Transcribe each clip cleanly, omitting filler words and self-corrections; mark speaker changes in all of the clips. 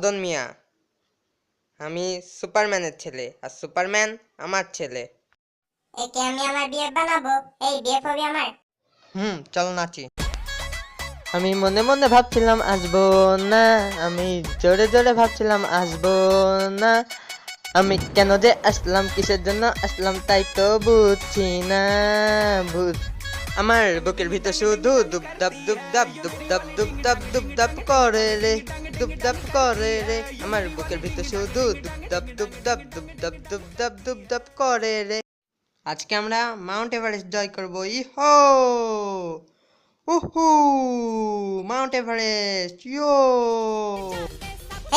Speaker 1: মদন মিয়া, আমি সুপারম্যানের ছেলে আর সুপারম্যান আমার ছেলে।
Speaker 2: একে আমি আমার বিএফ বানাবো। এই বিএফ হবি আমার।
Speaker 1: চলো নাচি। আমি মনে মনে ভাবছিলাম আসবো না, আমি জোরে জোরে ভাবছিলাম আসবো না, আমি কেন যে আসলাম, কিসের জন্য আসলাম তাই তো বুঝছি না। আমার বুকের ভিতর শুধু দুবদাব দুবদাব দুবদাব দুবদাব দুবদাব করে রে, দুবদাব করে রে। আমার বুকের ভিতর শুধু দুবদাব দুবদাব দুবদাব দুবদাব দুবদাব করে রে। আজকে আমরা মাউন্ট এভারেস্ট জয় করবো। ইহো, উহু, মাউন্ট এভারেস্ট, ইয়ো।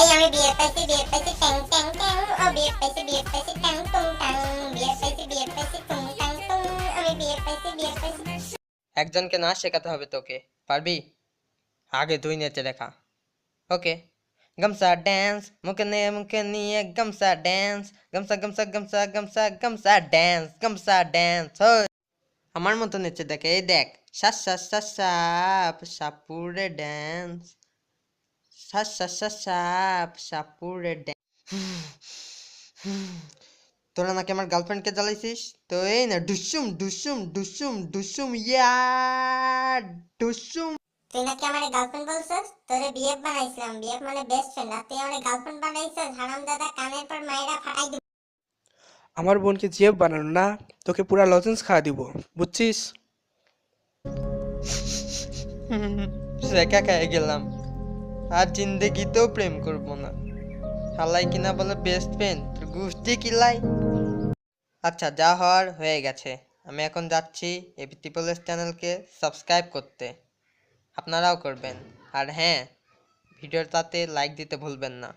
Speaker 2: এই আমি বিএফ পাইছি, বিএফ পাইছি, ট্যাং ট্যাং ট্যাং। ও বিএফ পাইছি, বিএফ পাইছি, ট্যাং টুং টাং। বিএফ পাইছি, বিএফ পাইছি, টুং টাং টুং। আমি বিএফ পাইছি, বিএফ পাইছি।
Speaker 1: একজনকে নাচ শেখাতে হবে তোকে, পারবি? আগে তুই নেচে দেখা। ওকে। গামছা ড্যান্স, মুখে নিয়ে গামছা ড্যান্স, গামছা গামছা গামছা গামছা গামছা ড্যান্স, গামছা ড্যান্স। আমার মতো নেচে দেখে, এই দেখ। সাস সাস সাস সাপ সাপুরে ড্যান্স, সাস সাস সাস সাপ সাপুরে ড্যান্স। তোরা নাকি আমার গার্লফ্রেন্ডকে জ্বালাইছিস, তো এই না ডুসুম ডুসুম ডুসুম ডুসুম ইয়া ডুসুম।
Speaker 2: তুই নাকি আমার গার্লফ্রেন্ড বলছিস? তোরে বিএফ বানাইছিলাম। বিএফ মানে বেস্ট ফ্রেন্ড। আর তুই আমার গার্লফ্রেন্ড বানাইছিস? হারামজাদা, কানের পর মাইরা ফাটাই দিব।
Speaker 3: আমার বোনকে জিএফ বানানো না, তোকে পুরা লজেন্স খাওয়া দিব, বুঝছিস?
Speaker 1: শেখা খেয়ে গেলাম, আর জিন্দেগিতেও প্রেম করব না। হালাই কিনা বলে বেস্ট ফ্রেন্ড, তোর গুষ্টি কিলাই। আচ্ছা, যা হওয়ার হয়ে গেছে। আমি এখন যাচ্ছি এবি ত্রিপলেস চ্যানেলকে সাবস্ক্রাইব করতে। আপনারাও করবেন। আর হ্যাঁ, ভিডিওটাতে লাইক দিতে ভুলবেন না।